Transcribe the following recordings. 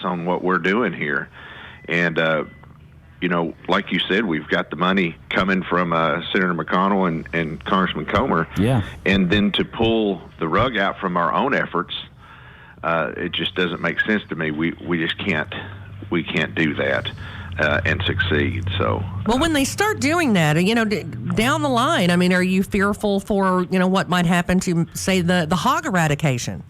on what we're doing here. And, like you said, we've got the money coming from Senator McConnell and Congressman Comer. Yeah. And then to pull the rug out from our own efforts, it just doesn't make sense to me. We just can't do that and succeed. So. Well, when they start doing that, down the line, I mean, are you fearful for, what might happen to, say, the hog eradication?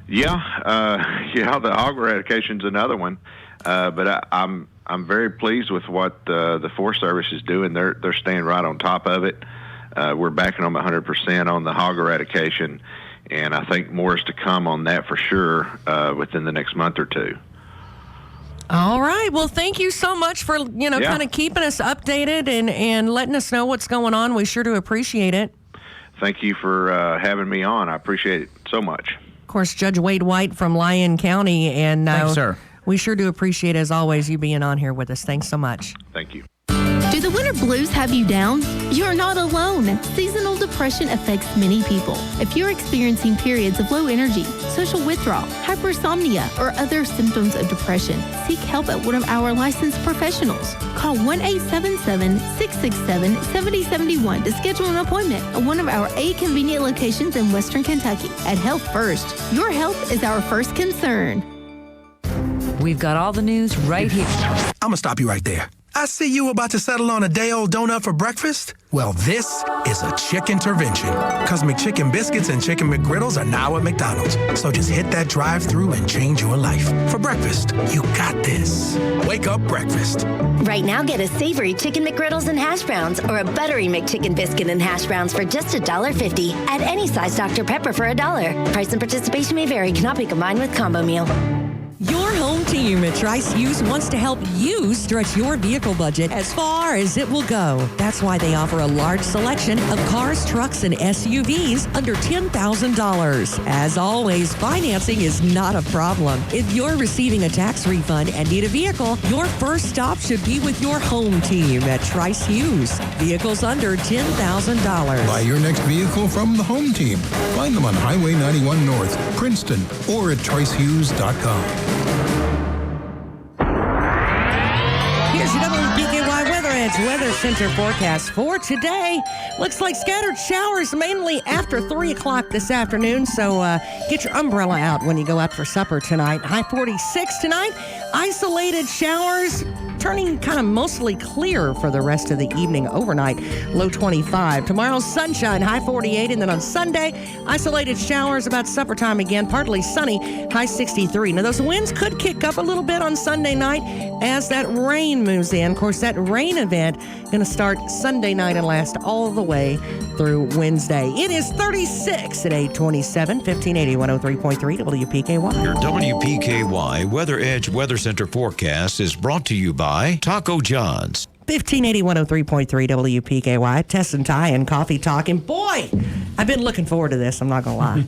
Yeah, the hog eradication's another one. But I'm very pleased with what the Forest Service is doing. They're staying right on top of it. We're backing them 100% on the hog eradication, and I think more is to come on that for sure within the next month or two. All right. Well, thank you so much for, kind of keeping us updated and letting us know what's going on. We sure do appreciate it. Thank you for having me on. I appreciate it so much. Of course, Judge Wade White from Lyon County. And thanks, sir. We sure do appreciate, as always, you being on here with us. Thanks so much. Thank you. Do the winter blues have you down? You're not alone. Seasonal depression affects many people. If you're experiencing periods of low energy, social withdrawal, hypersomnia, or other symptoms of depression, seek help at one of our licensed professionals. Call 1-877-667-7071 to schedule an appointment at one of our 8 convenient locations in Western Kentucky. At Health First, your health is our first concern. We've got all the news right here. I'm going to stop you right there. I see you about to settle on a day-old donut for breakfast. Well, this is a chick intervention. Because McChicken biscuits and Chicken McGriddles are now at McDonald's. So just hit that drive-thru and change your life. For breakfast, you got this. Wake up breakfast. Right now, get a savory Chicken McGriddles and hash browns or a buttery McChicken biscuit and hash browns for just $1.50. Add any size Dr. Pepper for $1. Price and participation may vary. Cannot be combined with combo meal. Your home team at Trice-Hughes wants to help you stretch your vehicle budget as far as it will go. That's why they offer a large selection of cars, trucks, and SUVs under $10,000. As always, financing is not a problem. If you're receiving a tax refund and need a vehicle, your first stop should be with your home team at Trice-Hughes. Vehicles under $10,000. Buy your next vehicle from the home team. Find them on Highway 91 North, Princeton, or at tricehughes.com. Here's your WPKY Weather Edge Weather Center forecast for today. Looks like scattered showers mainly after 3 o'clock this afternoon, so get your umbrella out when you go out for supper tonight. High 46 tonight. Isolated showers turning kind of mostly clear for the rest of the evening overnight. Low 25. Tomorrow's sunshine, high 48. And then on Sunday, isolated showers about supper time again. Partly sunny, high 63. Now, those winds could kick up a little bit on Sunday night as that rain moves in. Of course, that rain event going to start Sunday night and last all the way through Wednesday. It is 36 at 8:27, 1580, 103.3 WPKY. Your WPKY Weather Edge Weather Center forecast is brought to you by Taco John's. 1580, 103.3 WPKY. Tess and Ty and Coffee Talk. And boy, I've been looking forward to this. I'm not going to lie.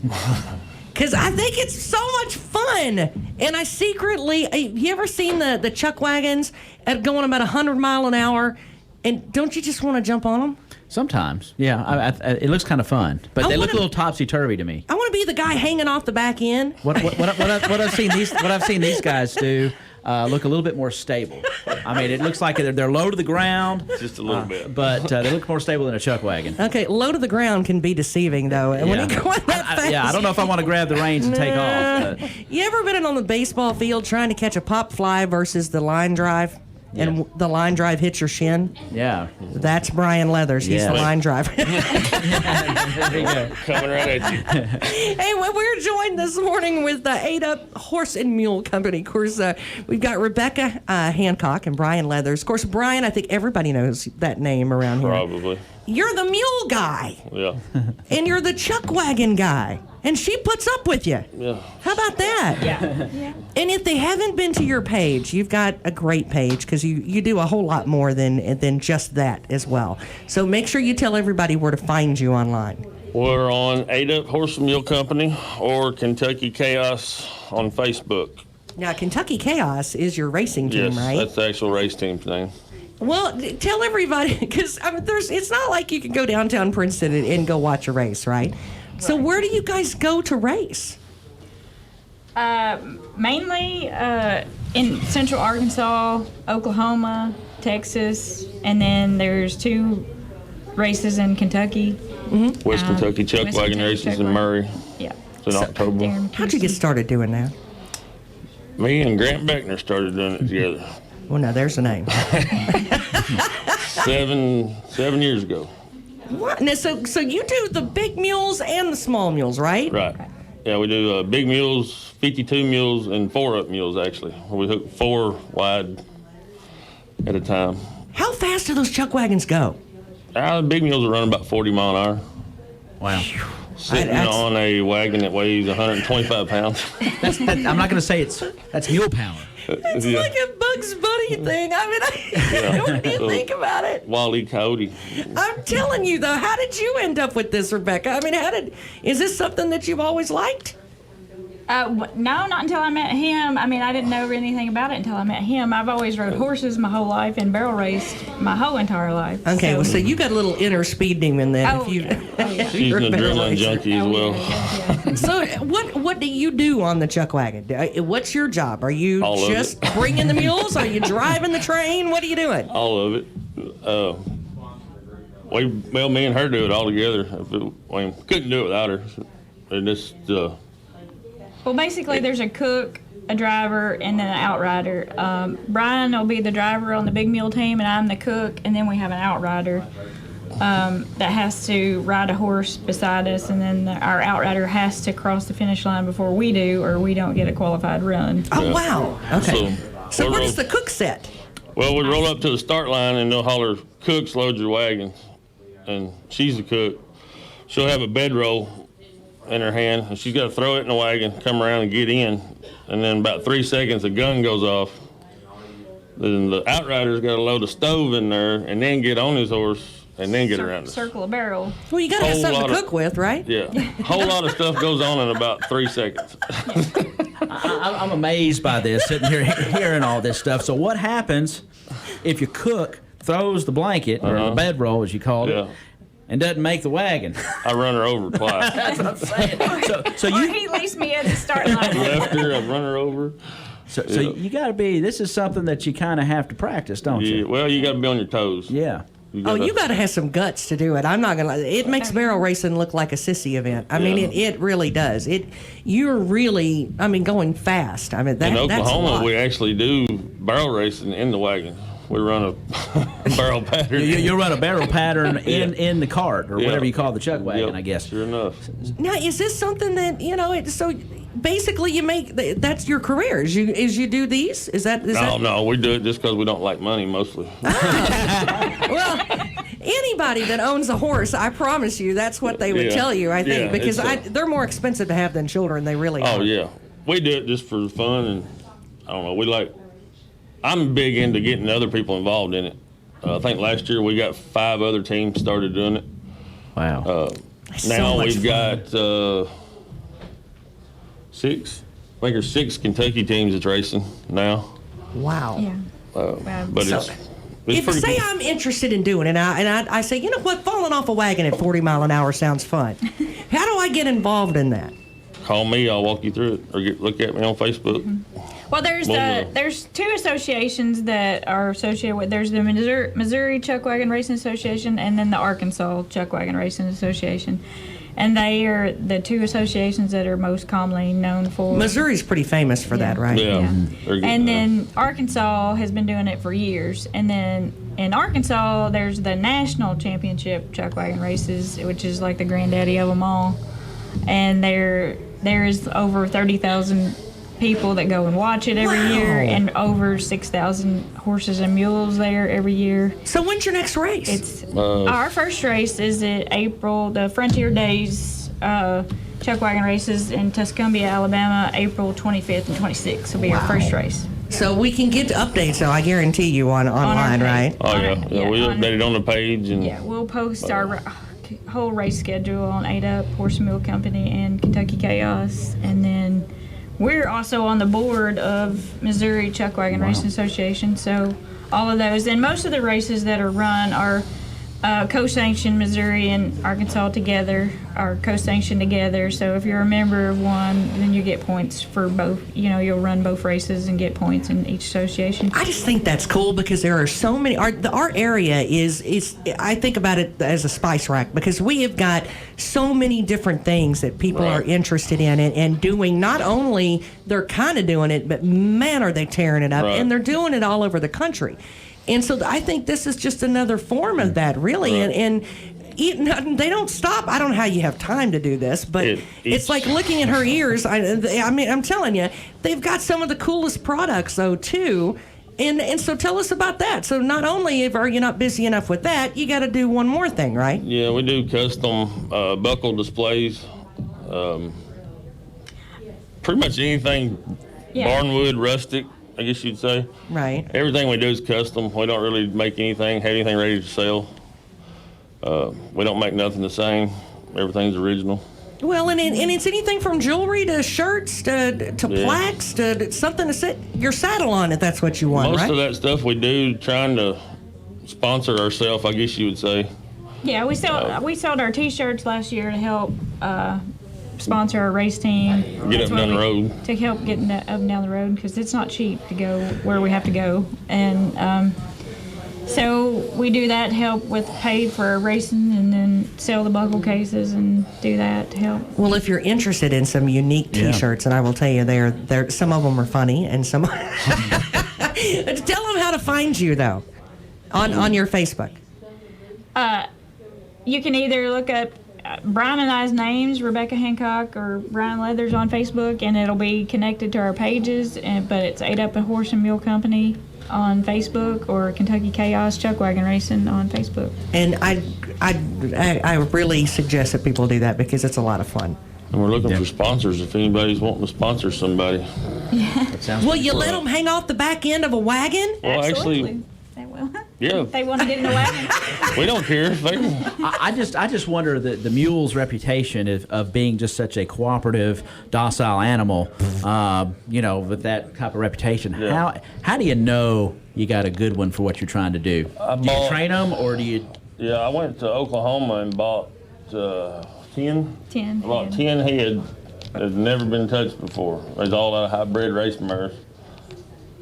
Because I think it's so much fun. And I secretly, you ever seen the chuck wagons going about 100 miles an hour? And don't you just want to jump on them? Sometimes, yeah. It looks kind of fun, but they look a little topsy-turvy to me. I want to be the guy hanging off the back end. What I've seen these guys do look a little bit more stable. I mean, it looks like they're low to the ground, just a little bit, but they look more stable than a chuck wagon. Okay, low to the ground can be deceiving though, and when you go that fast, I don't know if I want to grab the reins and take off. But. You ever been on the baseball field trying to catch a pop fly versus the line drive? And the line drive hits your shin? Yeah. That's Brian Leathers. He's the line driver. Coming right at you. Hey, well, we're joined this morning with the 8-Up Horse and Mule Company. Of course, we've got Rebecca Hancock and Brian Leathers. Of course, Brian, I think everybody knows that name around here. Probably. You're the mule guy. Yeah. And you're the chuck wagon guy. And she puts up with you. Yeah. How about that? Yeah. And if they haven't been to your page, you've got a great page because you do a whole lot more than just that as well. So make sure you tell everybody where to find you online. We're on 8-Up Horse and Mule Company or Kentucky Kaos on Facebook. Now, Kentucky Kaos is your racing team, yes, right? Yes, that's the actual race team's name. Well, tell everybody, because it's not like you can go downtown Princeton and go watch a race, right? So where do you guys go to race? Mainly in Central Arkansas, Oklahoma, Texas, and then there's 2 races in Kentucky. Mm-hmm. West Kentucky Chuck Wagon races in Murray. Yeah. In October. How'd you get started doing that? Me and Grant Beckner started doing it together. Well, now there's a name. 7 years ago. What? Now, so you do the big mules and the small mules, right? Right. Yeah, we do big mules, 52 mules, and 4-up mules, actually. We hook 4 wide at a time. How fast do those chuck wagons go? The big mules are running about 40 mile an hour. Wow. Sitting on a wagon that weighs 125 pounds. I'm not going to say that's mule power. It's like a Bugs Bunny thing. I mean, what do you think about it? Wile E. Coyote. I'm telling you, though, how did you end up with this, Rebecca? I mean, is this something that you've always liked? No, not until I met him. I mean, I didn't know anything about it until I met him. I've always rode horses my whole life and barrel raced my whole entire life. Okay, so you got a little inner speed demon then. Oh, She's an adrenaline junkie as well. Yeah. So what do you do on the chuck wagon? What's your job? Are you just bringing the mules? Are you driving the train? What are you doing? All of it. Me and her do it all together. Couldn't do it without her. And just... Well, basically, there's a cook, a driver, and then an outrider. Brian will be the driver on the big mule team, and I'm the cook, and then we have an outrider that has to ride a horse beside us, and then our outrider has to cross the finish line before we do, or we don't get a qualified run. Oh, wow. Okay. So where does the cook sit? Well, we roll up to the start line, and they'll holler, "Cooks, load your wagon." And she's the cook. She'll have a bedroll in her hand, and she's got to throw it in the wagon, come around and get in, and then about 3 seconds the gun goes off. Then the outrider's got to load a stove in there and then get on his horse and then get around us. Circle a barrel. Well, you got to have something to cook with, right? Yeah, a whole lot of stuff goes on in about 3 seconds. I'm amazed by this, sitting here hearing all this stuff. So what happens if your cook throws the blanket, or the bedroll as you call it, and doesn't make the wagon? I run her over twice. That's what I'm saying. So or he leaves me at the start line. Left her, I run her over. So you got to be, this is something that you kind of have to practice, don't you? Well, you got to be on your toes. Yeah. You got to have some guts to do it. I'm not going to lie. It makes barrel racing look like a sissy event. I mean, it really does. You're really, going fast. I mean, in Oklahoma, that's a lot. we actually do barrel racing in the wagon. We run a barrel pattern. You'll run a barrel pattern in the cart, or whatever you call the chuck wagon, I guess. Sure enough. Now, is this something that, so basically you make, that's your career, is you do these? No, we do it just because we don't like money, mostly. Well, anybody that owns a horse, I promise you, that's what they would tell you, I think, because they're more expensive to have than children. They really are. Oh, yeah. We do it just for fun, and I don't know, I'm big into getting other people involved in it. I think last year we got 5 other teams started doing it. Wow. Now we've got 6. I think there's 6 Kentucky teams that's racing now. Wow. Yeah. But it's if say cool. I'm interested in doing it, and I say, you know what, falling off a wagon at 40 mile an hour sounds fun. How do I get involved in that? Call me, I'll walk you through it, or look at me on Facebook. Mm-hmm. Well, there's 2 associations that are associated with. There's the Missouri Chuck Wagon Racing Association, and then the Arkansas Chuck Wagon Racing Association. And they are the 2 associations that are most commonly known for. Missouri's pretty famous for that, right? Yeah. And then Arkansas has been doing it for years. And then in Arkansas, there's the National Championship Chuck Wagon Races, which is like the granddaddy of them all. And there is over 30,000 people that go and watch it every year, and over 6,000 horses and mules there every year. So when's your next race? It's our first race is in April, the Frontier Days Chuck Wagon races in Tuscumbia, Alabama, April 25th and 26th will be our first race. So we can get updates, I guarantee you, online, right? Oh, yeah. We update it on the page. And we'll post our whole race schedule on 8up, Horse and Mule Company, and Kentucky Kaos. And then we're also on the board of Missouri Chuck Wagon Racing Association, so all of those. And most of the races that are run are co-sanctioned. Missouri and Arkansas together are co-sanctioned together. So if you're a member of one, then you get points for both. You'll run both races and get points in each association. I just think that's cool because there are so many. Our area is I think about it as a spice rack because we have got so many different things that people are interested in and doing. Not only they're kind of doing it, but man, are they tearing it up, and they're doing it all over the country. And so I think this is just another form of that, really. Right. And they don't stop. I don't know how you have time to do this, but it's like looking at her ears. I mean, I'm telling you, they've got some of the coolest products, though, too. And so tell us about that. So not only are you not busy enough with that, you got to do one more thing, right? Yeah, we do custom buckle displays. Pretty much anything barnwood, rustic, I guess you'd say. Right. Everything we do is custom. We don't really make anything, have anything ready to sell. We don't make nothing the same. Everything's original. Well, and it's anything from jewelry to shirts to plaques to something to sit your saddle on if that's what you want, Most right? of that stuff we do trying to sponsor ourselves, I guess you would say. Yeah, we sold our T-shirts last year to help sponsor our race team. Get up and down the road. To help getting up and down the road because it's not cheap to go where we have to go. And so we do that to help with pay for racing and then sell the buckle cases and do that to help. Well, if you're interested in some unique T-shirts, and I will tell you, they're some of them are funny and some. Tell them how to find you though, on your Facebook. You can either look up Brian and I's names, Rebecca Hancock or Brian Leathers on Facebook, and it'll be connected to our pages. But it's 8 Up a Horse and Mule Company on Facebook or Kentucky Kaos Chuck Wagon Racing on Facebook. And I really suggest that people do that because it's a lot of fun. And we're looking for sponsors if anybody's wanting to sponsor somebody. Yeah. Will you let them hang off the back end of a wagon? Well, Absolutely. They will. Yeah. They want to get in the wagon. We don't care. I just wonder that the mule's reputation of being just such a cooperative, docile animal, with that type of reputation. Yeah. How do you know you got a good one for what you're trying to do? Do you train them or do you? Yeah, I went to Oklahoma and bought 10. 10. I bought 10 head that had never been touched before. It's all out of hybrid race mares.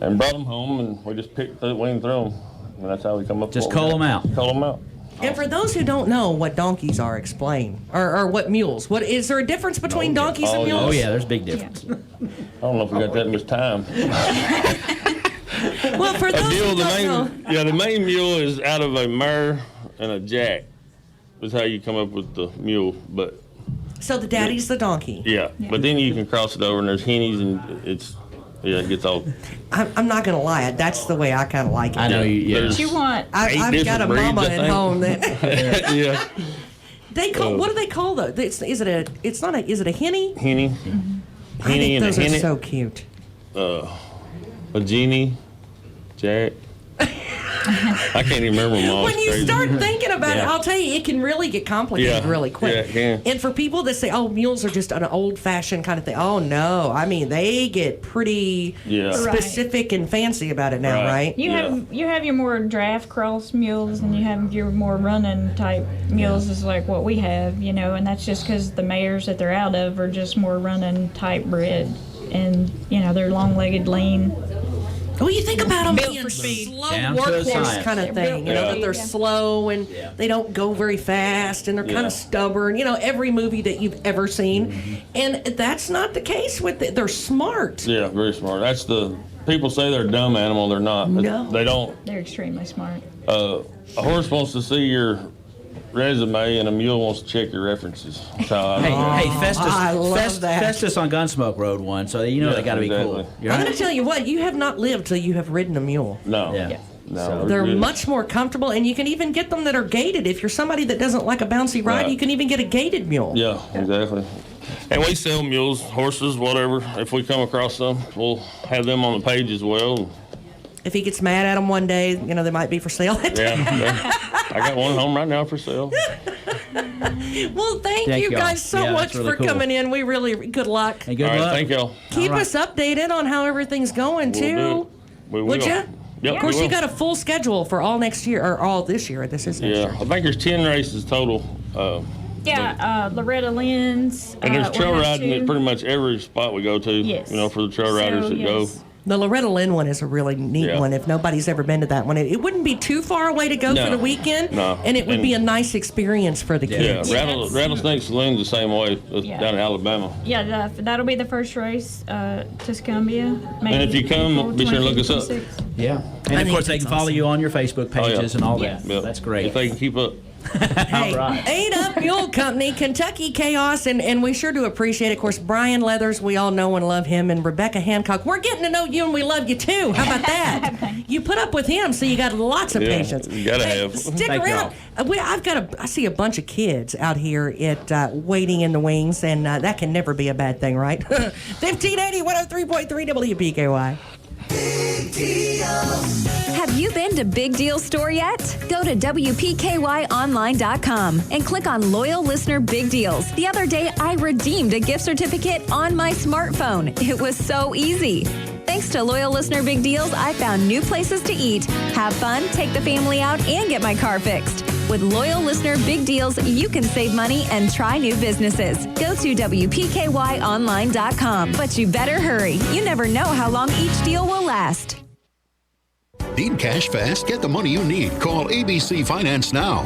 And brought them home, and we just went through them. And that's how we come up with Just cull them out. Cull them out. And for those who don't know what donkeys are, explain. Or what mules. What is there a difference between donkeys and mules? Oh, yeah, there's a big difference. I don't know if we got that much time. Well, for those who don't know. Yeah, the main mule is out of a mare and a jack. That's how you come up with the mule. But So the daddy's the donkey. yeah, but then you can cross it over, and there's hennies, and it gets all. I'm not going to lie. That's the way I kind of like it. I know you. But you want. I've got a mama at home that. Yeah. They call. What do they call those? Is it a? It's not a. Is it a henny? Henny. Mm-hmm. I Henny think and those a are henny. so cute. A genie, jack. I can't even remember them all. When you Crazy. start thinking about it, I'll tell you, it can really get complicated really quick. Yeah, it can. And for people that say, "Oh, mules are just an old-fashioned kind of thing," oh no, I mean they get pretty specific and fancy about it now, right? You have your more draft cross mules, and you have your more running type mules, is like what we have, and that's just because the mares that they're out of are just more running type bred, and they're long-legged, lean. Well, you think about them Built being for speed. slow Down to a workhorse science. kind of thing, that they're slow and they don't go very fast and they're kind of stubborn. Every movie that you've ever seen, and that's not the case with it. They're smart. Yeah, very smart. That's the people say they're a dumb animal. They're not. No. They don't. They're extremely smart. A horse wants to see your resume, and a mule wants to check your references. So Hey, Festus. I love that. Festus on Gunsmoke rode one, so they got to be cool. I'm going to tell you what, you have not lived till you have ridden a mule. No. Yeah. No. They're much more comfortable, and you can even get them that are gated. If you're somebody that doesn't like a bouncy ride, you can even get a gated mule. Yeah, exactly. And we sell mules, horses, whatever. If we come across them, we'll have them on the page as well. If he gets mad at them one day, they might be for sale. Yeah. I got one home right now for sale. Well, thank you y'all. guys so much that's really for cool. coming in. We really, good luck. Hey, good All right, luck. thank y'all. Keep us updated on how everything's going, We'll too. do it. We will. Would you? Yep, Of course, we you will. got a full schedule for all next year, or all this year. This is next Yeah, year. I think there's 10 races total. Loretta Lynn's. And there's trail one has riding at two. pretty much every spot we go to. Yes. For the trail riders that go. The Loretta Lynn one is a really neat Yeah. one. If nobody's ever been to that one, it wouldn't be too far away to go No. for the weekend, No. and it would be a nice experience for the Yeah, kids. Rattlesnake Saloon's the same way Yeah. down in Alabama. Yeah, that'll be the first race to Tuscumbia. And if you come, be sure to look us up. 26. Yeah. And of course, they can follow you on your Facebook pages and all that. Yeah. That's great. If they can keep up. Hey, Ain't Up Mule Company, Kentucky Kaos, and we sure do appreciate it. Of course, Brian Leathers, we all know and love him, and Rebecca Hancock. We're getting to know you, and we love you too. How about that? You put up with him, so you got lots of patience. You gotta have. Stick around. I see a bunch of kids out here at waiting in the wings, and that can never be a bad thing, right? 1580 103.3 WPKY. Have you been to Big Deal Store yet? Go to WPKYonline.com and click on Loyal Listener Big Deals. The other day, I redeemed a gift certificate on my smartphone. It was so easy. Thanks to Loyal Listener Big Deals, I found new places to eat, have fun, take the family out, and get my car fixed. With Loyal Listener Big Deals, you can save money and try new businesses. Go to WPKYonline.com. But you better hurry. You never know how long each deal will last. Need cash fast? Get the money you need. Call ABC Finance now.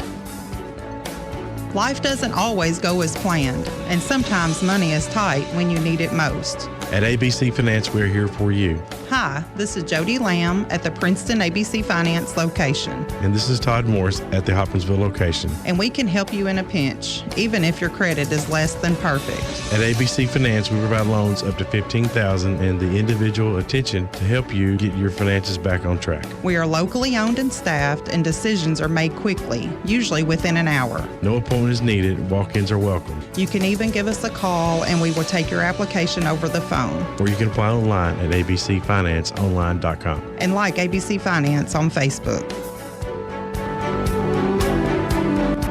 Life doesn't always go as planned, and sometimes money is tight when you need it most. At ABC Finance, we're here for you. Hi, this is Jody Lamb at the Princeton ABC Finance location, And this is Todd Morris at the Hopkinsville location. and we can help you in a pinch, even if your credit is less than perfect. At ABC Finance, we provide loans up to $15,000 and the individual attention to help you get your finances back on track. We are locally owned and staffed, and decisions are made quickly, usually within an hour. No appointment is needed. Walk-ins are welcome. You can even give us a call, and we will take your application over the phone. Or you can apply online at abcfinanceonline.com. And like ABC Finance on Facebook.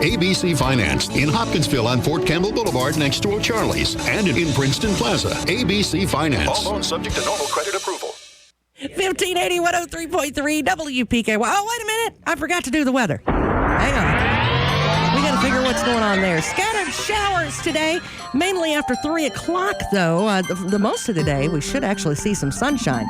ABC Finance in Hopkinsville on Fort Campbell Boulevard next to O'Charlie's and in Princeton Plaza. ABC Finance. All loans subject to normal credit approval. 1580 103.3 WPKY. Oh, wait a minute. I forgot to do the weather. Hang on. We got to figure what's going on there. Scattered showers today, mainly after 3 o'clock, though. The most of the day, we should actually see some sunshine.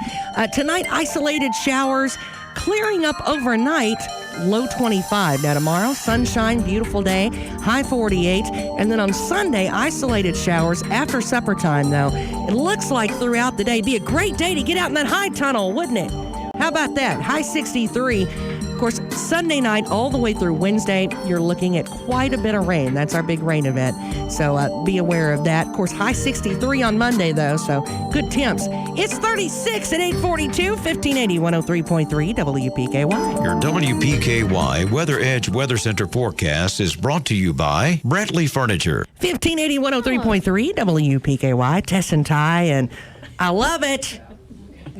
Tonight, isolated showers, clearing up overnight, low 25. Now, tomorrow, sunshine, beautiful day, high 48. And then on Sunday, isolated showers after supper time, though. It looks like throughout the day, be a great day to get out in that high tunnel, wouldn't it? How about that? High 63. Of course, Sunday night all the way through Wednesday, you're looking at quite a bit of rain. That's our big rain event. So be aware of that. Of course, high 63 on Monday, though, so good temps. It's 36 at 842, 1580, 103.3 WPKY. Your WPKY Weather Edge Weather Center forecast is brought to you by Brantley Furniture. 1580, 103.3 WPKY, Tess and Ty, and I love it.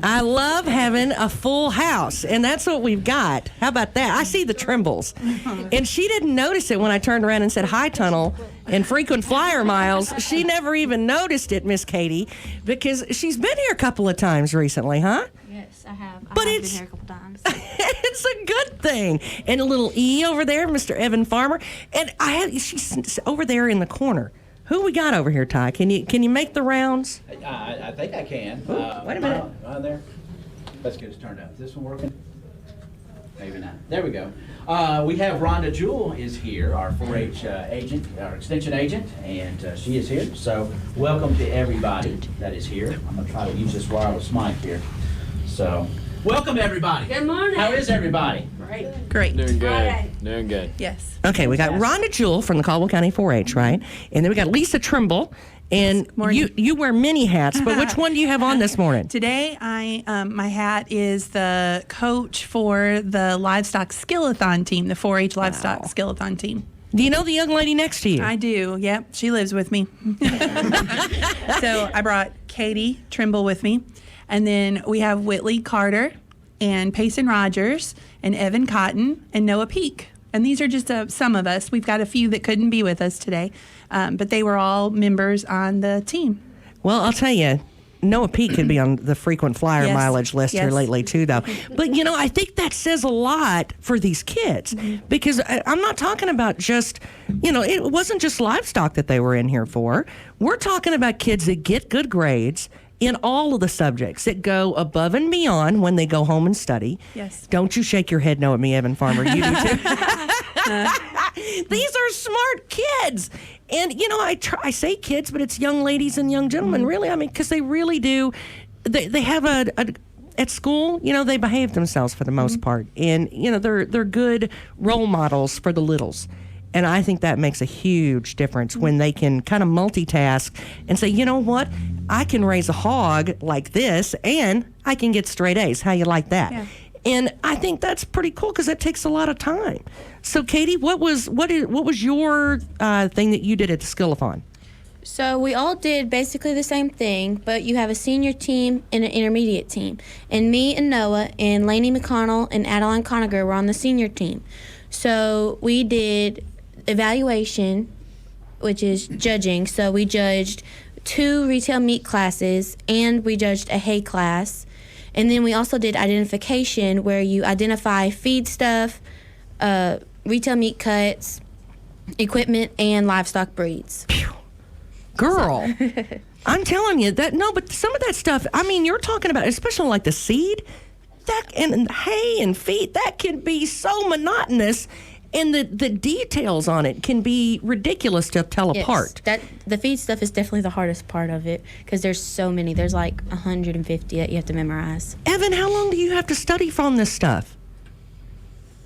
I love having a full house, and that's what we've got. How about that? I see the Trimbles, and she didn't notice it when I turned around and said high tunnel and frequent flyer miles. She never even noticed it, Miss Katie, because she's been here a couple of times recently, huh? Yes, I have. But I have it's been here a couple times. it's a good thing. And a little E over there, Mr. Evan Farmer, and she's over there in the corner. Who we got over here, Ty? Can you make the rounds? I think I can. Wait a minute. Right there. Let's get it turned up. Is this one working? Maybe not. There we go. We have Rhonda Jewell is here, our 4-H agent, our extension agent, and she is here. So welcome to everybody that is here. I'm going to try to use this wireless mic here. So welcome everybody. Good morning. How is everybody? Great. Doing good. Right. Doing good. Yes. Okay, we got Rhonda Jewell from the Caldwell County 4-H, right? And then we got Lisa Trimble. And you wear many hats, but which one do you have on this morning? Today, my hat is the coach for the livestock Skillathon team, the 4-H livestock Skillathon team. Do you know the young lady next to you? I do. Yep, she lives with me. So I brought Katie Trimble with me, and then we have Whitley Carter and Paceon Rogers and Evan Cotton and Noah Peak. And these are just some of us. We've got a few that couldn't be with us today, but they were all members on the team. Well, I'll tell you, Noah Pete could be on the frequent flyer Yes. mileage list here Yes. lately, too, though. But, I think that says a lot for these kids because I'm not talking about just, it wasn't just livestock that they were in here for. We're talking about kids that get good grades in all of the subjects that go above and beyond when they go home and study. Yes. Don't you shake your head no at me, Evan Farmer. You do too. These are smart kids. And, I say kids, but it's young ladies and young gentlemen, really. I mean, because they really do. They have at school, they behave themselves for the most part. And, they're good role models for the littles. And I think that makes a huge difference when they can kind of multitask and say, you know what? I can raise a hog like this and I can get straight A's. How you like that? Yeah. And I think that's pretty cool because that takes a lot of time. So, Katie, what was your thing that you did at the Skillathon? So we all did basically the same thing, but you have a senior team and an intermediate team. And me and Noah and Lainey McConnell and Adeline Conager were on the senior team. So we did evaluation, which is judging. So we judged 2 retail meat classes and we judged a hay class. And then we also did identification, where you identify feed stuff, retail meat cuts, equipment, and livestock breeds. Girl, I'm telling you but some of that stuff, I mean, you're talking about, especially like the seed, that and hay and feed, that can be so monotonous. And the details on it can be ridiculous to tell apart. The feed stuff is definitely the hardest part of it because there's so many. There's like 150 that you have to memorize. Evan, how long do you have to study from this stuff?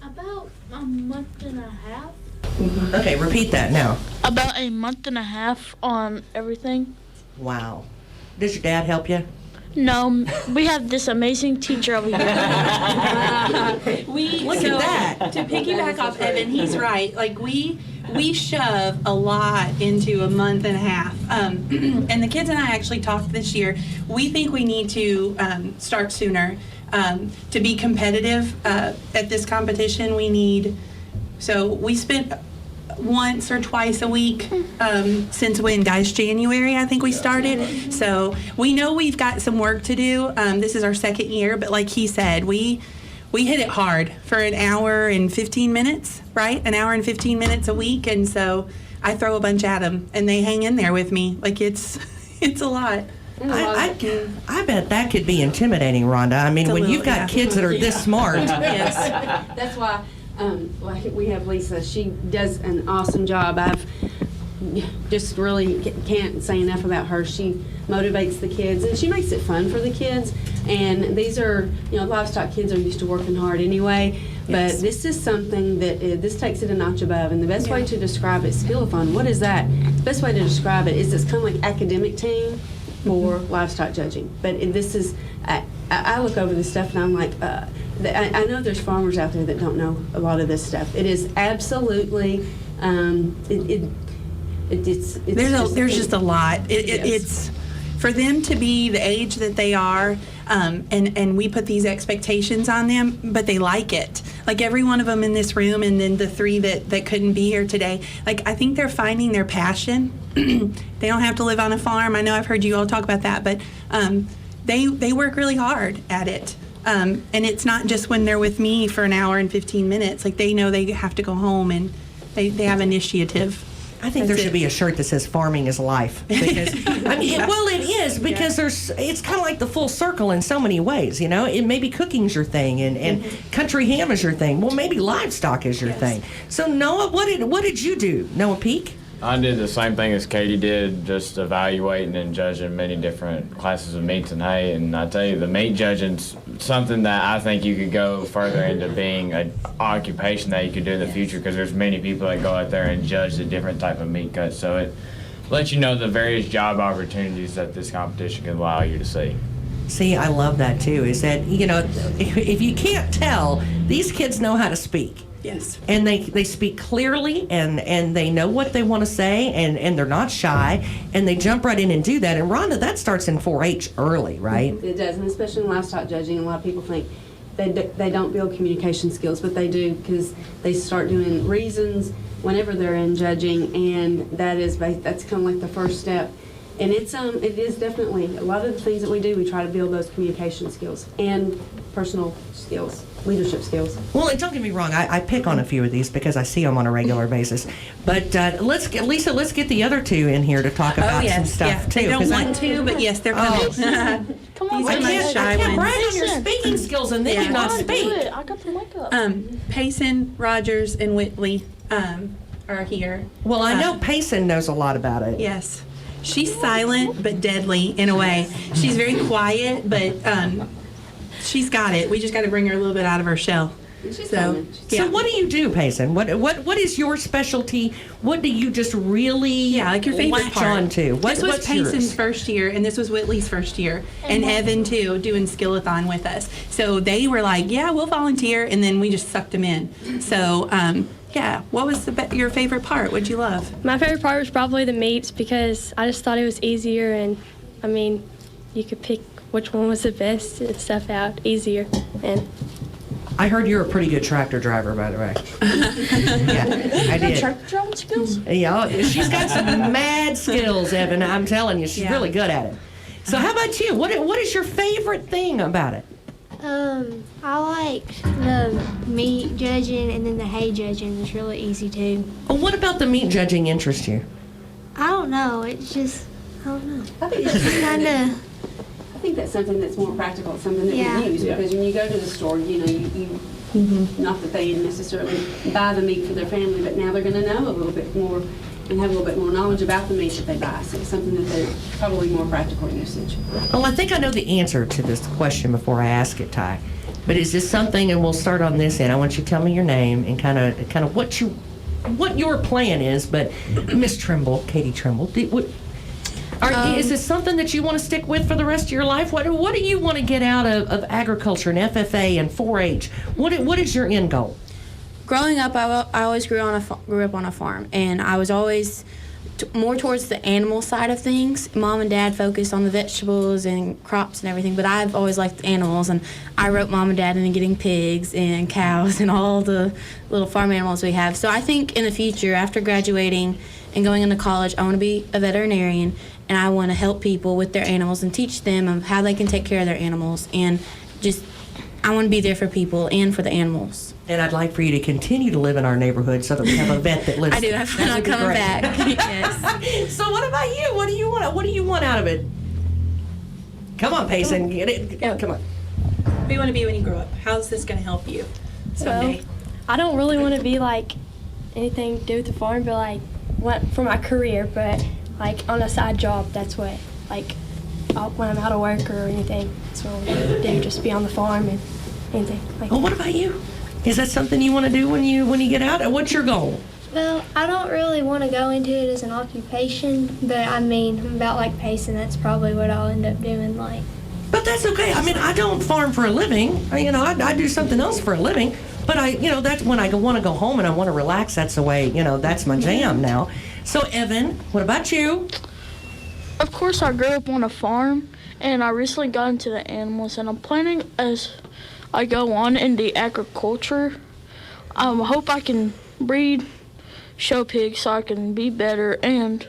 About a month and a half. Okay, repeat that now. About a month and a half on everything. Wow. Does your dad help you? No, we have this amazing teacher over here. Look at that. To piggyback off Evan, he's right. Like we shove a lot into a month and a half. And the kids and I actually talked this year. We think we need to start sooner. To be competitive at this competition, so we spent once or twice a week since when, guys? January, I think we started. So we know we've got some work to do. This is our second year, but like he said, we hit it hard for an hour and 15 minutes, right? An hour and 15 minutes a week, and so I throw a bunch at them, and they hang in there with me. Like it's a lot. I bet that could be intimidating, Rhonda. I mean, when you've got kids that are this smart. Yes. That's why we have Lisa. She does an awesome job. I've just really can't say enough about her. She motivates the kids, and she makes it fun for the kids. And these are, livestock kids are used to working hard anyway. But this is something that this takes it a notch above. And the best way to describe it, Skillathon, what is that? The best way to describe it is it's kind of like academic team for livestock judging. But this is, I look over this stuff and I'm like, I know there's farmers out there that don't know a lot of this stuff. It is absolutely, there's just a lot. It's for them to be the age that they are, and we put these expectations on them, but they like it. Like every one of them in this room, and then the 3 that couldn't be here today. Like I think they're finding their passion. They don't have to live on a farm. I know I've heard you all talk about that, but they work really hard at it. And it's not just when they're with me for an hour and 15 minutes. Like they know they have to go home, and they have initiative. I think there should be a shirt that says "Farming is Life." Because, it is because it's kind of like the full circle in so many ways. It maybe cooking's your thing, and country ham is your thing. Well, maybe livestock is your thing. So Noah, what did you do? Noah Peak? I did the same thing as Katie did, just evaluating and judging many different classes of meats and hay. And I tell you, the meat judging's something that I think you could go further into being an occupation that you could do in the future, because there's many people that go out there and judge the different type of meat cuts. So it lets you know the various job opportunities that this competition can allow you to see. See, I love that too, is that, if you can't tell, these kids know how to speak. Yes. And they speak clearly, and they know what they want to say, and they're not shy, and they jump right in and do that. And Rhonda, that starts in 4-H early, right? It does, and especially in livestock judging, a lot of people think they don't build communication skills, but they do, because they start doing reasons whenever they're in judging, and that's kind of like the first step. And it is definitely, a lot of the things that we do, we try to build those communication skills and personal skills, leadership skills. Well, and don't get me wrong, I pick on a few of these because I see them on a regular basis. But let's get the other two in here to talk about some stuff too. They don't want to, but yes, they're coming. Come on, I can't brag on your speaking skills and then you not speak. I got the makeup. Payson, Rogers, and Whitley are here. Well, I know Payson knows a lot about it. Yes. She's silent but deadly in a way. She's very quiet, but she's got it. We just got to bring her a little bit out of her shell. So what do you do, Payson? What is your specialty? What do you just really like your favorite latch part? On to? This was Payson's first year, and this was Whitley's first year, and Evan too, doing Skillathon with us. So they were like, "Yeah, we'll volunteer," and then we just sucked them in. So. What was your favorite part? What'd you love? My favorite part was probably the meets because I just thought it was easier, and I mean, you could pick which one was the best and stuff out easier. And I heard you're a pretty good tractor driver, by the way. I did. Tractor driving skills? Yeah, she's got some mad skills, Evan. I'm telling you, she's really good at it. So how about you? What is your favorite thing about it? I like the meat judging, and then the hay judging is really easy too. Well, what about the meat judging interests you? I don't know. It's just, I don't know. It's just kind of. I think that's something that's more practical, something that we use, because when you go to the store, you not that they necessarily buy the meat for their family, but now they're going to know a little bit more and have a little bit more knowledge about the meat that they buy. So it's something that they're probably more practical usage. Well, I think I know the answer to this question before I ask it, Ty. But is this something, and we'll start on this end. I want you to tell me your name and kind of what your plan is. But Miss Trimble, Katie Trimble, is this something that you want to stick with for the rest of your life? What do you want to get out of agriculture and FFA and 4-H? What is your end goal? Growing up, I always grew up on a farm, and I was always more towards the animal side of things. Mom and Dad focused on the vegetables and crops and everything, but I've always liked animals, and I roped Mom and Dad into getting pigs and cows and all the little farm animals we have. So I think in the future, after graduating and going into college, I want to be a veterinarian, and I want to help people with their animals and teach them of how they can take care of their animals, and just I want to be there for people and for the animals. And I'd like for you to continue to live in our neighborhood so that we have a vet that lives. I do. I plan on coming back. Yes. So what about you? What do you want? What do you want out of it? Come on, Payson. Get it. Come on. What do you want to be when you grow up? How's this going to help you someday? Well, I don't really want to be like anything to do with the farm, but like what for my career, but like on a side job. That's what like when I'm out of work or anything. That's what I want to do. Just be on the farm and anything. Well, what about you? Is that something you want to do when you get out? What's your goal? Well, I don't really want to go into it as an occupation, but I mean, about like Payson, that's probably what I'll end up doing. But that's okay. I mean, I don't farm for a living. I do something else for a living. But that's when I want to go home and I want to relax. That's the way, that's my jam now. So, Evan, what about you? Of course, I grew up on a farm, and I recently got into the animals, and I'm planning as I go on in the agriculture. I hope I can breed show pigs so I can be better, and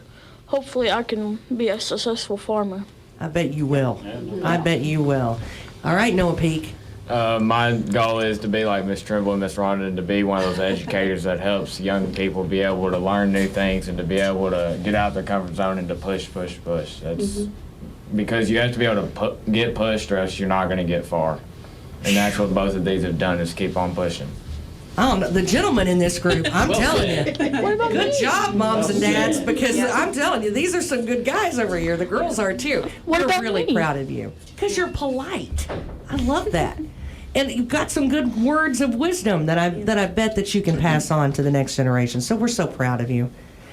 hopefully I can be a successful farmer. I bet you will. I bet you will. All right, Noah Peak. My goal is to be like Miss Trimble and Miss Rhonda, and to be one of those educators that helps young people be able to learn new things and to be able to get out their comfort zone and to push. That's because you have to be able to get pushed, or else you're not going to get far. And that's what both of these have done, is keep on pushing. I don't know, the gentlemen in this group, I'm telling you. Good job, moms and dads, because I'm telling you, these are some good guys over here. The girls are too. We're really proud of you. Because you're polite. I love that. And you've got some good words of wisdom that I bet that you can pass on to the next generation. So we're so proud of you.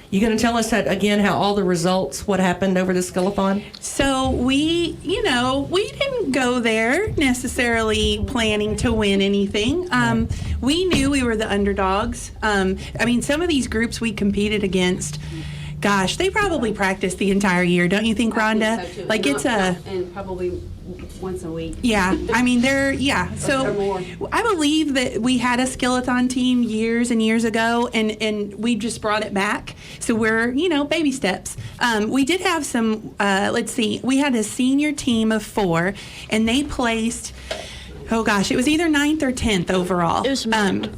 You going to tell us again how all the results, what happened over the Skillathon? So we didn't go there necessarily planning to win anything. We knew we were the underdogs. Some of these groups we competed against, gosh, they probably practiced the entire year, don't you think, Rhonda? I think so too. And probably once a week. Yeah, I mean, So I believe that we had a Skill-a-thon team years and years ago, and we just brought it back. So we're, baby steps. We did have some, we had a senior team of 4, and they placed, it was either 9th or 10th overall. It was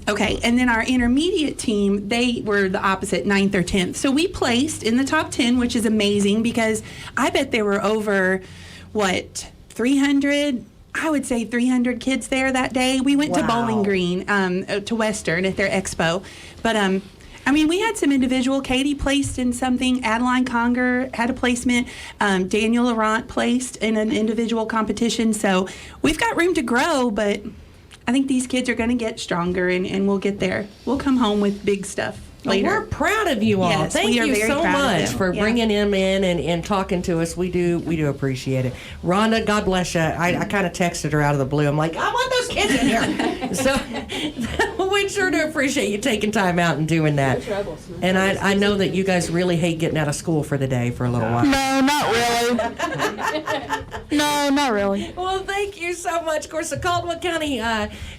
okay, and then our intermediate team, they were the opposite, 9th or 10th. So we placed in the top 10, which is amazing because I bet there were over, 300? I would say 300 kids there that day. We went to Bowling Green, to Western at their expo. But, we had some individual. Katie placed in something. Adeline Conger had a placement. Daniel Laurent placed in an individual competition. So we've got room to grow, but I think these kids are going to get stronger, and we'll get there. We'll come home with big stuff later. We're proud of you all. Yes, Thank we are you very so proud of much them. for bringing him in and talking to us. We do appreciate it. Rhonda, God bless you. I kind of texted her out of the blue. I'm like, I want those kids in here. So we sure do appreciate you taking time out and doing that. And I know that you guys really hate getting out of school for the day for a little while. No, not really. No, not really. Well, thank you so much. Of course, the Caldwell County,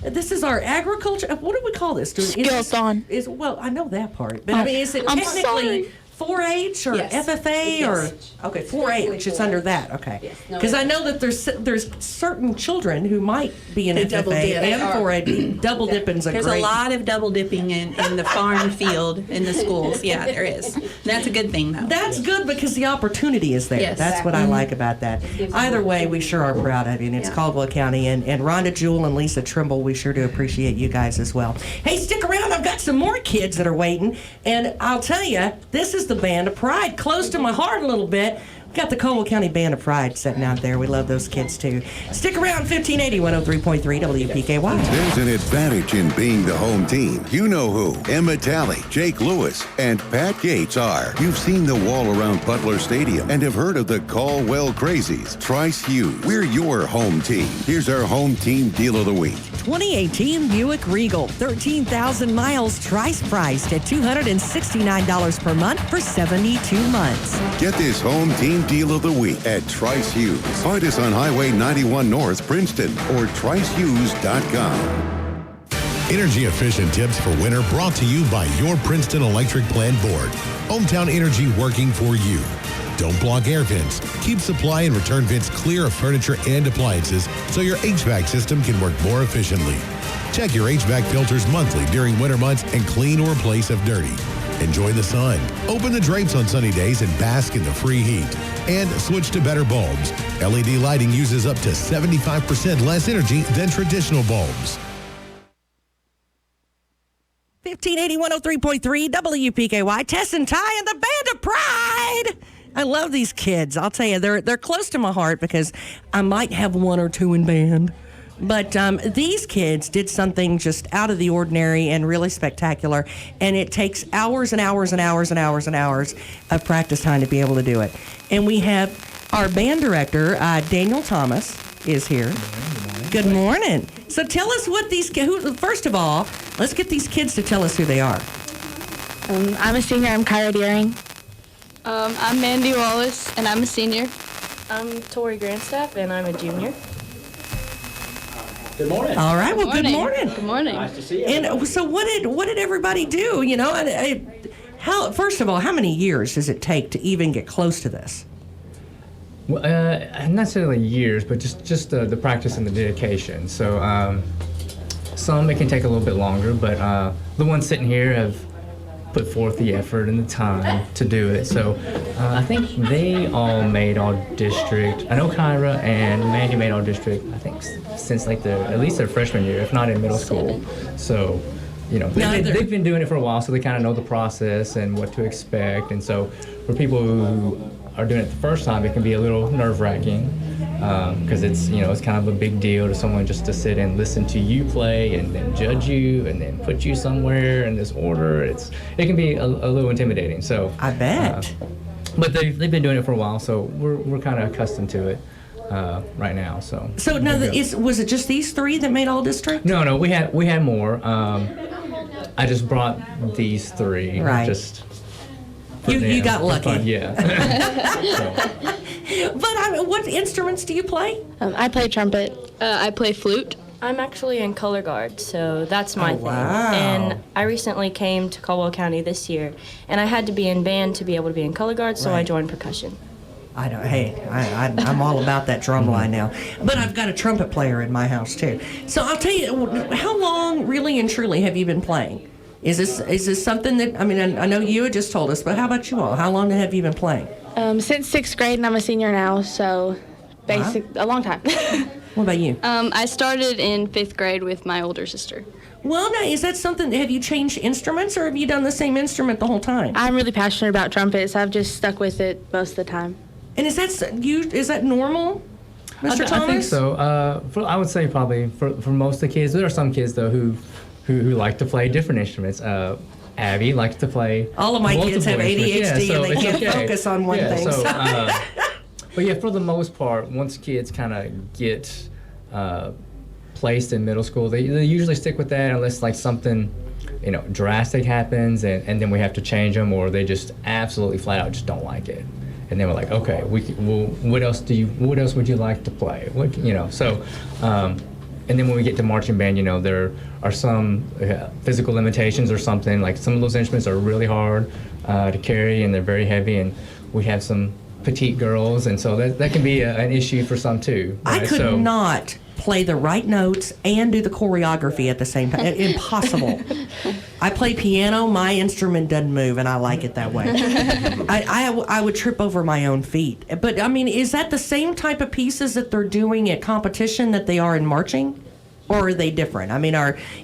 this is our agriculture. What do we call this? Skill-a-thon. Well, I know that part, but is it technically 4-H or FFA or 4-H? It's under that. Okay, because I know that there's certain children who might be in FFA and 4-H. Double dipping's There's a lot of double dipping in the farm field in the schools. Yeah, there is. That's a good thing, though. That's good because the opportunity is there. Yes. That's what I like about that. Either way, we sure are proud of you, and it's Caldwell County. And Rhonda, Jewell, and Lisa Trimble, we sure do appreciate you guys as well. Hey, stick around. I've got some more kids that are waiting, and I'll tell you, this is the Band of Pride, close to my heart a little bit. We've got the Caldwell County Band of Pride sitting out there. We love those kids, too. Stick around, 1580, 103.3 WPKY. There's an advantage in being the home team. You know who Emma Talley, Jake Lewis, and Pat Gates are. You've seen the wall around Butler Stadium and have heard of the Caldwell Crazies. Trice Hughes, we're your home team. Here's our home team deal of the week. 2018 Buick Regal, 13,000 miles, Trice priced at $269 per month for 72 months. Get this home team deal of the week at Trice Hughes. Find us on Highway 91 North, Princeton, or tricehughes.com. Energy efficient tips for winter brought to you by your Princeton Electric Plant Board. Hometown Energy working for you. Don't block air vents. Keep supply and return vents clear of furniture and appliances so your HVAC system can work more efficiently. Check your HVAC filters monthly during winter months and clean or replace if dirty. Enjoy the sun. Open the drapes on sunny days and bask in the free heat. And switch to better bulbs. LED lighting uses up to 75% less energy than traditional bulbs. 1580, 103.3 WPKY. Tess and Ty and the Band of Pride. I love these kids. I'll tell you, they're close to my heart because I might have one or two in band. But these kids did something just out of the ordinary and really spectacular. And it takes hours and hours and hours and hours and hours of practice time to be able to do it. And we have our band director, Daniel Thomas, is here. Good morning. So tell us what these kids, first of all, let's get these kids to tell us who they are. I'm a senior. I'm Kyra Deering. I'm Mandi Wallace, and I'm a senior. I'm Tori Granstaff, and I'm a junior. Good morning. All right. Well, good morning. Good morning. Nice to see you. And so, what did everybody do? You know, first of all, how many years does it take to even get close to this? Well, not necessarily years, but just the practice and the dedication. So, some it can take a little bit longer, but the ones sitting here have put forth the effort and the time to do it. So I think they all made all district. I know Kyra and Mandi made all district, I think, since like at least their freshman year, if not in middle school. So, you know, they've been doing it for a while, so they kind of know the process and what to expect. And so for people who are doing it the first time, it can be a little nerve-wracking because it's kind of a big deal to someone just to sit and listen to you play and then judge you and then put you somewhere in this order. It can be a little intimidating. So I bet. But they've been doing it for a while, so we're kind of accustomed to it right now. So now, was it just these three that made all district? No, we had more. I just brought these three. Right. Just you got lucky. Yeah. What instruments do you play? I play trumpet. I play flute. I'm actually in color guard, so that's my thing. Wow. And I recently came to Caldwell County this year, and I had to be in band to be able to be in color guard, so I joined percussion. I'm all about that drum line now. But I've got a trumpet player in my house too. So I'll tell you, how long really and truly have you been playing? Is this something that, I mean, I know you had just told us, but how about you all? How long have you been playing? Since 6th grade, and I'm a senior now, so a long time. What about you? I started in 5th grade with my older sister. Well, now, is that something, have you changed instruments or have you done the same instrument the whole time? I'm really passionate about trumpets. I've just stuck with it most of the time. And is that normal, Mr. Thomas? I think so. I would say probably for most of the kids. There are some kids though who like to play different instruments. Abby likes to play. All of my kids have ADHD and they can't focus on one thing. So, but yeah, for the most part, once kids kind of get placed in middle school, they usually stick with that unless like something drastic happens and then we have to change them, or they just absolutely flat out just don't like it. And then we're like, okay, what else would you like to play? And then when we get to marching band, there are some physical limitations or something. Like some of those instruments are really hard to carry and they're very heavy, and we have some petite girls, and so that can be an issue for some too. Right? I could not play the right notes and do the choreography at the same time. Impossible. I play piano, my instrument doesn't move, and I like it that way. I would trip over my own feet. But, I mean, is that the same type of pieces that they're doing at competition that they are in marching? Or are they different? I mean,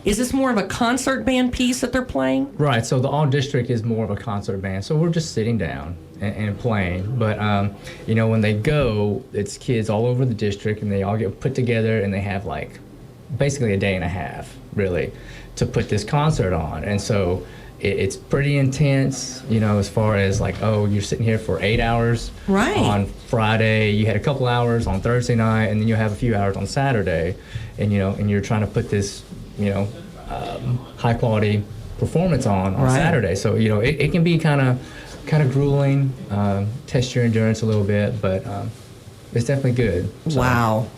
is this more of a concert band piece that they're playing? Right, so the all-district is more of a concert band, so we're just sitting down and playing. But, when they go, it's kids all over the district, and they all get put together, and they have, like, basically a day and a half, really, to put this concert on. And so it's pretty intense, as far as, like, you're sitting here for 8 hours on Friday, you had a couple hours on Thursday night, and then you have a few hours on Saturday, and, and you're trying to put this, high-quality performance on Saturday. So, it can be kind of grueling, test your endurance a little bit, but it's definitely good. So. Wow.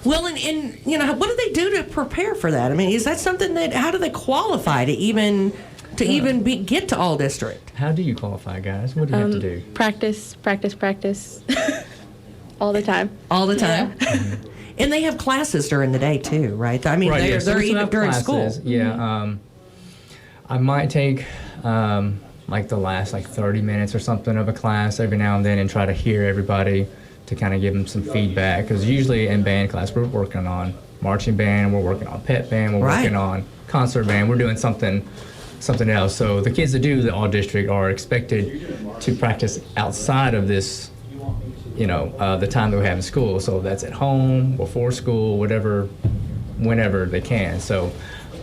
Well, and what do they do to prepare for that? I mean, is that something how do they qualify to even get to all district? How do you qualify, guys? What do you have to do? Practice. All the time. All the time? Yeah. And they have classes during the day, too, right? I mean, they're even during school. Yeah. I might take like the last 30 minutes or something of a class every now and then and try to hear everybody to kind of give them some feedback, because usually in band class we're working on marching band, we're working on pep band, we're working on concert band, we're doing something else. So the kids that do the all district are expected to practice outside of this, the time that we have in school. So that's at home, before school, whenever they can. So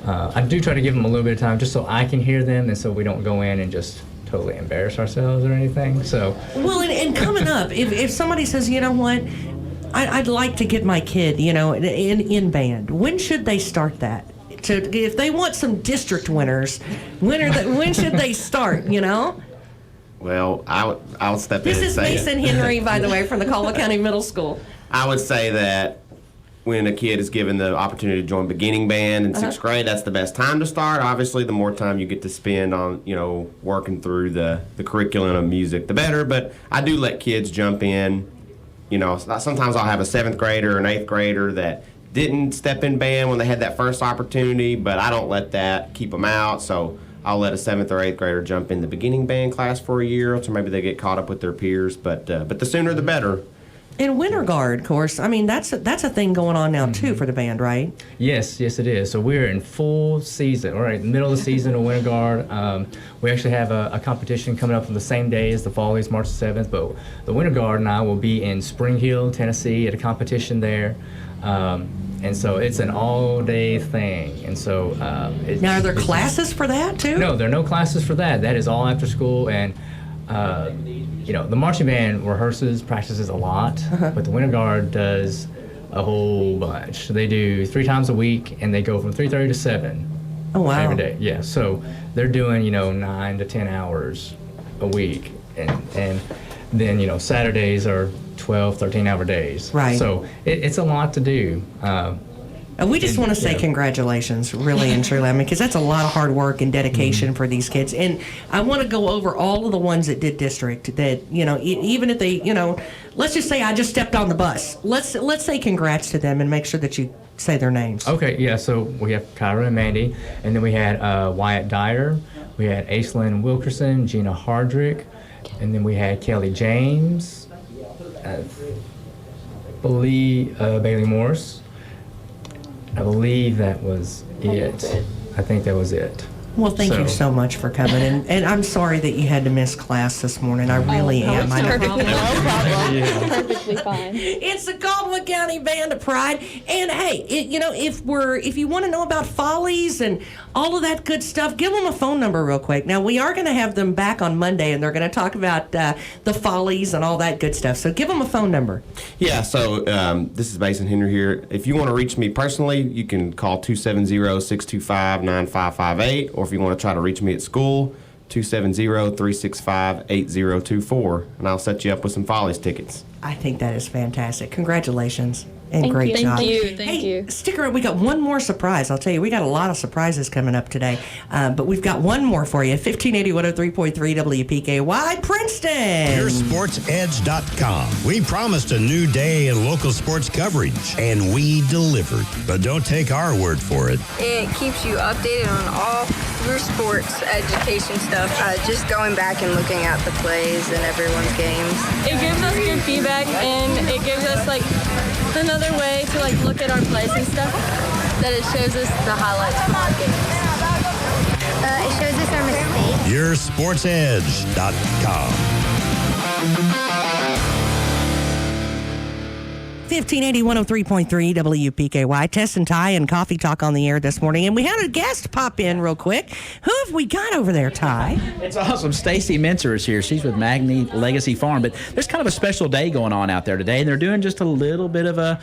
I do try to give them a little bit of time just so I can hear them, and so we don't go in and just totally embarrass ourselves or anything. So and coming up, if somebody says, you know what, I'd like to get my kid, in band, when should they start that? If they want some district winners, when should they start? Well, I'll step in and say This is Mason Henry, by the way, from the Caldwell County Middle School. I would say that when a kid is given the opportunity to join beginning band in 6th grade, that's the best time to start. Obviously, the more time you get to spend on, working through the curriculum of music, the better. But I do let kids jump in. Sometimes I'll have a 7th grader or an 8th grader that didn't step in band when they had that first opportunity, but I don't let that keep them out. So I'll let a 7th or 8th grader jump in the beginning band class for a year, so maybe they get caught up with their peers. But the sooner the better. And winter guard, of course, I mean, that's a thing going on now, too, for the band, right? Yes, it is. So we're in full season, right, middle of the season of winter guard. We actually have a competition coming up on the same day as the Follies, March 7th, but the winter guard and I will be in Spring Hill, Tennessee, at a competition there. And so it's an all-day thing. And so now, are there classes for that, too? No, there are no classes for that. That is all after school, and the marching band practices a lot, but the winter guard does a whole bunch. They do 3 times a week, and they go from 3:30 to 7. Oh, wow. Every day, yeah. So they're doing, 9 to 10 hours a week, and then, Saturdays are 12, 13-hour days. Right. So it's a lot to do. And we just want to say congratulations, really and truly. I mean, because that's a lot of hard work and dedication for these kids. And I want to go over all of the ones that did district that, even if they, let's just say I just stepped on the bus. Let's say congrats to them and make sure that you say their names. Okay, yeah, so we have Kyra and Mandi, and then we had Wyatt Dyer, we had Aislinn Wilkerson, Gina Hardrick, and then we had Kelly James, Bailey Morse. I believe that was it. I think that was it. Well, thank you so much for coming. And I'm sorry that you had to miss class this morning. I really am. No problem. Yeah. Perfectly fine. It's the Caldwell County Band of Pride. And hey, if you want to know about follies and all of that good stuff, give them a phone number real quick. Now, we are going to have them back on Monday, and they're going to talk about the follies and all that good stuff. So give them a phone number. Yeah, so this is Mason Henry here. If you want to reach me personally, you can call 270-625-9558, or if you want to try to reach me at school, 270-365-8024, and I'll set you up with some Follies tickets. I think that is fantastic. Congratulations. And Thank great you. job. Thank you. Thank you. Stick around. We got one more surprise. I'll tell you, we got a lot of surprises coming up today. But we've got one more for you. 1580 103.3 WPKY, Princeton. PureSportsEdge.com. We promised a new day in local sports coverage, and we delivered. But don't take our word for it. It keeps you updated on all your sports education stuff. Just going back and looking at the plays and everyone's games. It gives us good feedback, and it gives us another way to look at our plays and stuff. That it shows us the highlights from our games. It shows us our mistakes. PureSportsEdge.com. 1580 103.3 WPKY. Tess and Ty and Coffee Talk on the air this morning. And we had a guest pop in real quick. Who have we got over there, Ty? It's awesome. Stacy Menser is here. She's with Magni Legacy Farm. But there's kind of a special day going on out there today. And they're doing just a little bit of a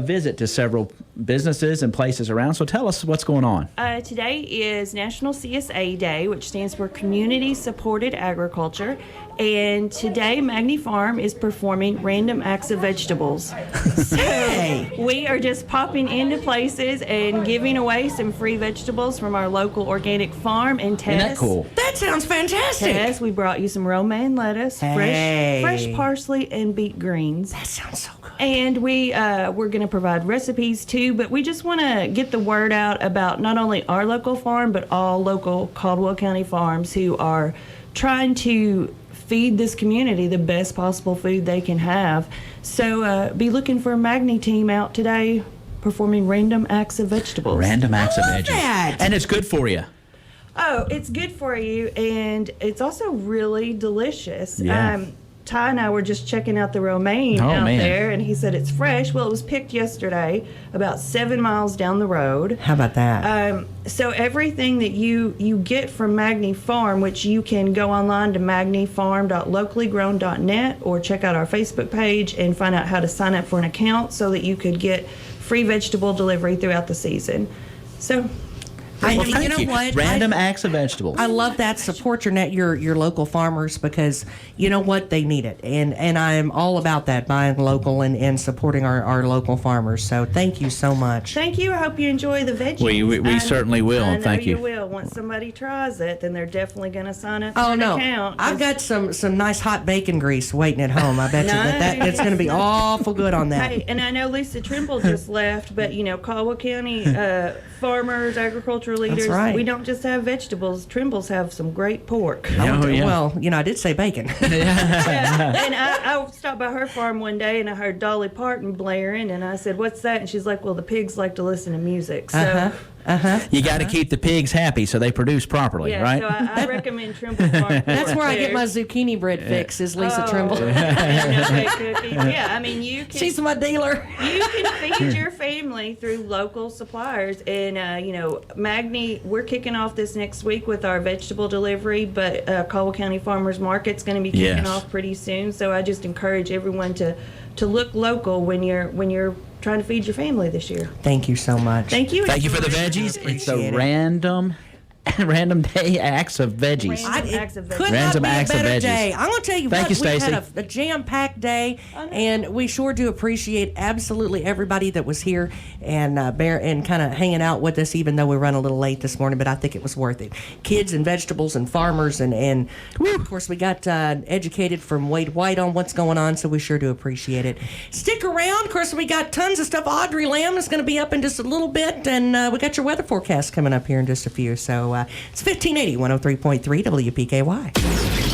visit to several businesses and places around. So tell us what's going on. Today is National CSA Day, which stands for Community Supported Agriculture. And today, Magni Farm is performing random acts of vegetables. So we are just popping into places and giving away some free vegetables from our local organic farm in Tess. Isn't that cool? That sounds fantastic. Tess, we brought you some romaine lettuce, fresh parsley, and beet greens. That sounds so good. And we're going to provide recipes too, but we just want to get the word out about not only our local farm, but all local Caldwell County farms who are trying to feed this community the best possible food they can have. So be looking for a Magni team out today performing random acts of vegetables. Random acts of veggies. That. And it's good for you. Oh, it's good for you, and it's also really delicious. Yeah. Ty and I were just checking out the romaine out there, and he said it's fresh. Well, it was picked yesterday, about 7 miles down the road. How about that? So everything that you get from Magni Farm, which you can go online to magnifarm.locallygrown.net or check out our Facebook page and find out how to sign up for an account so that you could get free vegetable delivery throughout the season. So you know what? Random acts of vegetables. I love that. Support your local farmers because you know what? They need it. And I'm all about that, buying local and supporting our local farmers. So thank you so much. Thank you. I hope you enjoy the veggies. We certainly will. I know Thank you. you will. Once somebody tries it, then they're definitely going to sign up for an no. account. I've got some nice hot bacon grease waiting at home. I bet you that it's going to be awful good on that. Hey, and I know Lisa Trimble just left, but Caldwell County farmers, agricultural leaders, right. we don't just have vegetables. Trimbles have some great pork. Well, I did say bacon. And I stopped by her farm one day and I heard Dolly Parton blaring, and I said, "What's that?" And she's like, "Well, the pigs like to listen to music." So. You got to keep the pigs happy so they produce properly, right? So I recommend Trimble Farm. That's where I get my zucchini bread fix, is Lisa Trimble. Yeah, I mean, you can. She's my dealer. You can feed your family through local suppliers. And, Magni, we're kicking off this next week with our vegetable delivery, but Caldwell County Farmers Market's going to be kicking off pretty soon. So I just encourage everyone to look local when you're trying to feed your family this year. Thank you so much. Thank you. Thank you for the veggies. It's a random Random day acts of veggies. Could Random not be a acts of better veggies. day. I'm going to tell you Thank what, you, we Stacy. had a jam-packed day, and we sure do appreciate absolutely everybody that was here and kind of hanging out with us, even though we run a little late this morning, but I think it was worth it. Kids and vegetables and farmers, and of course, we got educated from Wade White on what's going on, so we sure do appreciate it. Stick around. Of course, we got tons of stuff. Audrey Lamb is going to be up in just a little bit, and we got your weather forecast coming up here in just a few. So it's 1580, 103.3 WPKY.